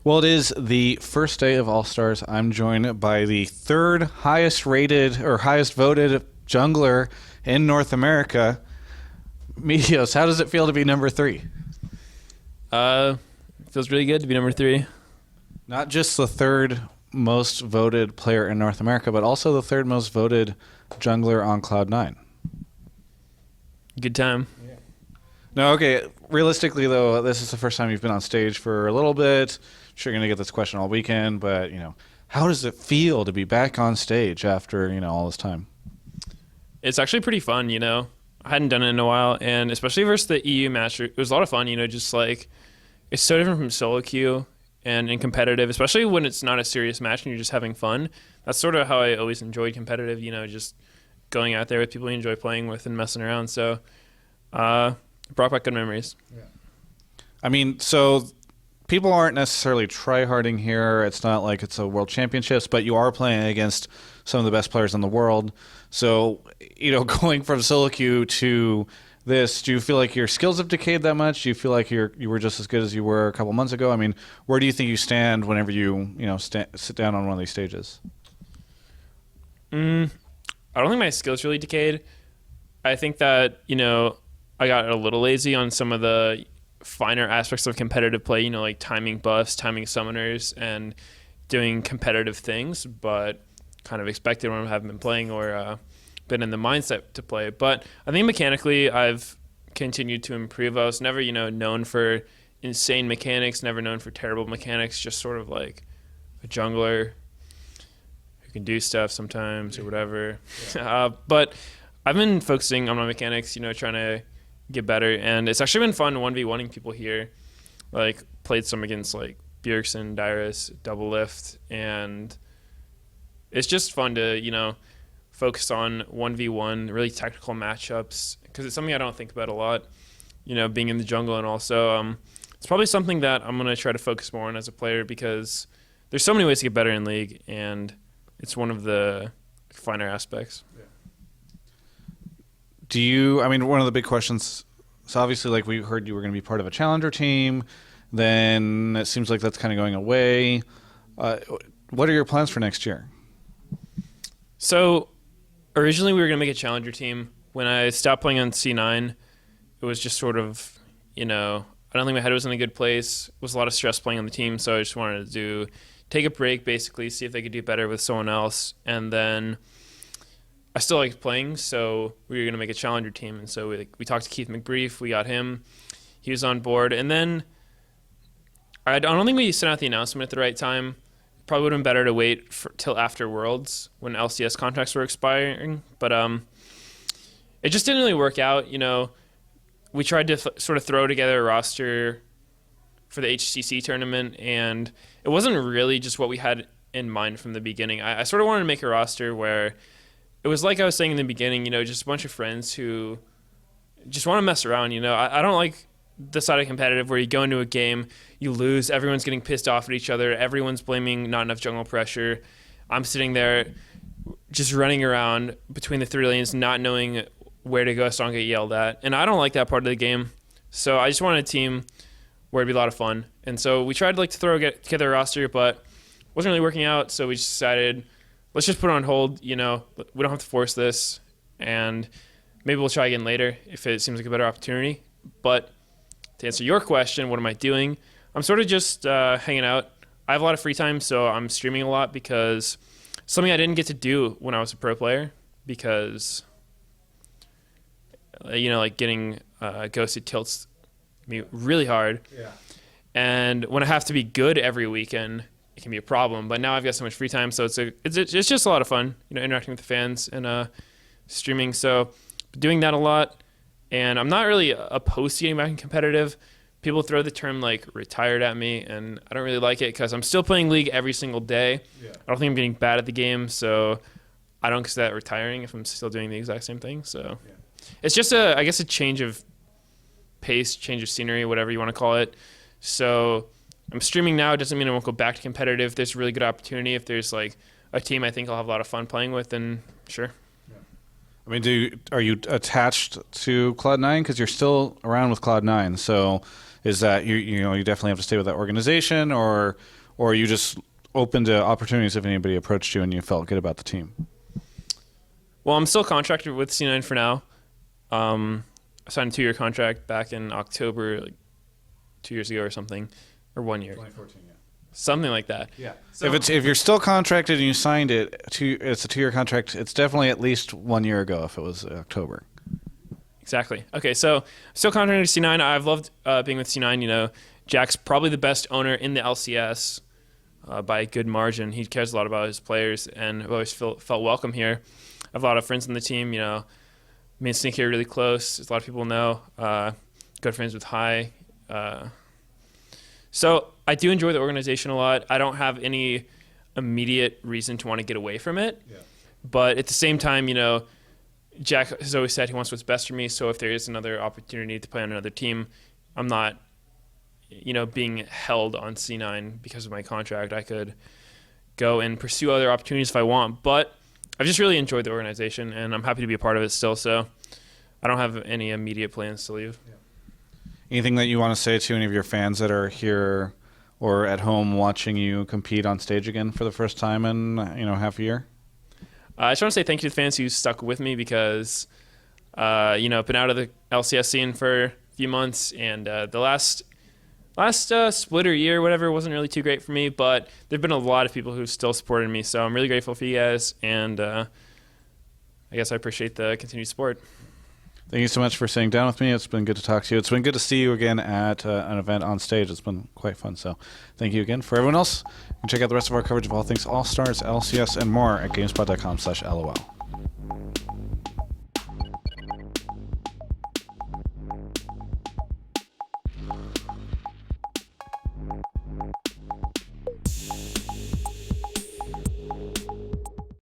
Well, it is the first day of All-Stars. I'm joined by the third highest rated or highest voted jungler in North America, Meteos. How does it feel to be number 3? Feels really good to be number 3. Not just the third most voted player in North America, but also the third most voted jungler on Cloud9. Good time. No, okay. Realistically, though, this is the first time you've been on stage for a little bit. I'm sure you're going to get this question all weekend, but, how does it feel to be back on stage after, all this time? It's actually pretty fun, I hadn't done it in a while, and especially versus the EU match, it was a lot of fun, just like, it's so different from solo queue and in competitive, especially when it's not a serious match and you're just having fun. That's sort of how I always enjoyed competitive, just going out there with people you enjoy playing with and messing around. So, brought back good memories. Yeah. I mean, so people aren't necessarily try-harding here. It's not like it's a world championships, but you are playing against some of the best players in the world. So, going from solo queue to this, do you feel like your skills have decayed that much? Do you feel like you were just as good as you were a couple months ago? I mean, where do you think you stand whenever you sit down on one of these stages? I don't think my skills really decayed. I think that, I got a little lazy on some of the finer aspects of competitive play, like timing buffs, timing summoners, and doing competitive things, but kind of expected when I haven't been playing or been in the mindset to play. But I think mechanically I've continued to improve. I was never, known for insane mechanics, never known for terrible mechanics, just sort of like a jungler who can do stuff sometimes or whatever. Yeah. But I've been focusing on my mechanics, trying to get better, and it's actually been fun 1v1ing people here. Like, played some against like Bjergsen, Dyrus, Double Lift, and it's just fun to focus on 1v1 really technical matchups, because it's something I don't think about a lot, being in the jungle. And also it's probably something that I'm going to try to focus more on as a player, because there's so many ways to get better in League, and it's one of the finer aspects. One of the big questions, so obviously, like, we heard you were going to be part of a challenger team, then it seems like that's kind of going away. What are your plans for next year? So, originally we were going to make a challenger team. When I stopped playing on C9, it was just sort of, I don't think my head was in a good place. It was a lot of stress playing on the team, so I just wanted to take a break, basically, see if they could do better with someone else, and then I still liked playing, so we were going to make a challenger team. And so we talked to Keith McBrief. We got him. He was on board. And then I don't think we sent out the announcement at the right time. Probably would have been better to wait till after Worlds when LCS contracts were expiring. But it just didn't really work out. We tried to sort of throw together a roster for the HCC tournament, and it wasn't really just what we had in mind from the beginning. I sort of wanted to make a roster where it was like I was saying in the beginning, just a bunch of friends who just want to mess around. I don't like the side of competitive where you go into a game, you lose, everyone's getting pissed off at each other, everyone's blaming not enough jungle pressure. I'm sitting there just running around between the 3 lanes, not knowing where to go so I don't get yelled at. And I don't like that part of the game. So I just wanted a team where it'd be a lot of fun. And so we tried to throw together a roster, but it wasn't really working out. So we just decided, let's just put it on hold. We don't have to force this, and maybe we'll try again later if it seems like a better opportunity. But to answer your question, what am I doing? I'm sort of just hanging out. I have a lot of free time, so I'm streaming a lot, because something I didn't get to do when I was a pro player, because like getting ghosted tilts me really hard. Yeah. And when I have to be good every weekend, it can be a problem. But now I've got so much free time, so it's just a lot of fun, interacting with the fans and streaming. So doing that a lot, and I'm not really opposed to getting back in competitive. People throw the term like retired at me, and I don't really like it, because I'm still playing League every single day. Yeah. I don't think I'm getting bad at the game, so I don't consider that retiring if I'm still doing the exact same thing. So yeah. It's just I guess a change of pace, change of scenery, whatever you want to call it. So I'm streaming now. It doesn't mean I won't go back to competitive. There's a really good opportunity. If there's like a team I think I'll have a lot of fun playing with, then sure. Yeah. I mean, are you attached to Cloud9 because you're still around with Cloud9? So is that you definitely have to stay with that organization, or are you just open to opportunities if anybody approached you and you felt good about the team? Well, I'm still contracted with C9 for now. I signed a 2-year contract back in October, like 2 years ago or something, or 1 year. 2014, yeah. Something like that. Yeah. So, If you're still contracted and you signed it, it's a 2-year contract. It's definitely at least 1 year ago if it was October. Exactly. Okay, so still contracted to C9. I've loved being with C9. You know, Jack's probably the best owner in the LCS by a good margin. He cares a lot about his players, and I've always felt welcome here. I have a lot of friends on the team. You know, me and Sneaky are really close, as a lot of people know. Good friends with High. So I do enjoy the organization a lot. I don't have any immediate reason to want to get away from it. Yeah. But at the same time, you know, Jack has always said he wants what's best for me. So if there is another opportunity to play on another team, I'm not, you know, being held on C9 because of my contract. I could go and pursue other opportunities if I want. But I've just really enjoyed the organization, and I'm happy to be a part of it still. So I don't have any immediate plans to leave. Yeah. Anything that you want to say to any of your fans that are here or at home watching you compete on stage again for the first time in half a year? I just want to say thank you to the fans who stuck with me because, I've been out of the LCS scene for a few months, and the last split or year, whatever, wasn't really too great for me. But there've been a lot of people who still supported me, so I'm really grateful for you guys, and I guess I appreciate the continued support. Thank you so much for sitting down with me. It's been good to talk to you. It's been good to see you again at an event on stage. It's been quite fun. So thank you again. For everyone else, you can check out the rest of our coverage of all things All-Stars, LCS, and more at gamespot.com/LOL.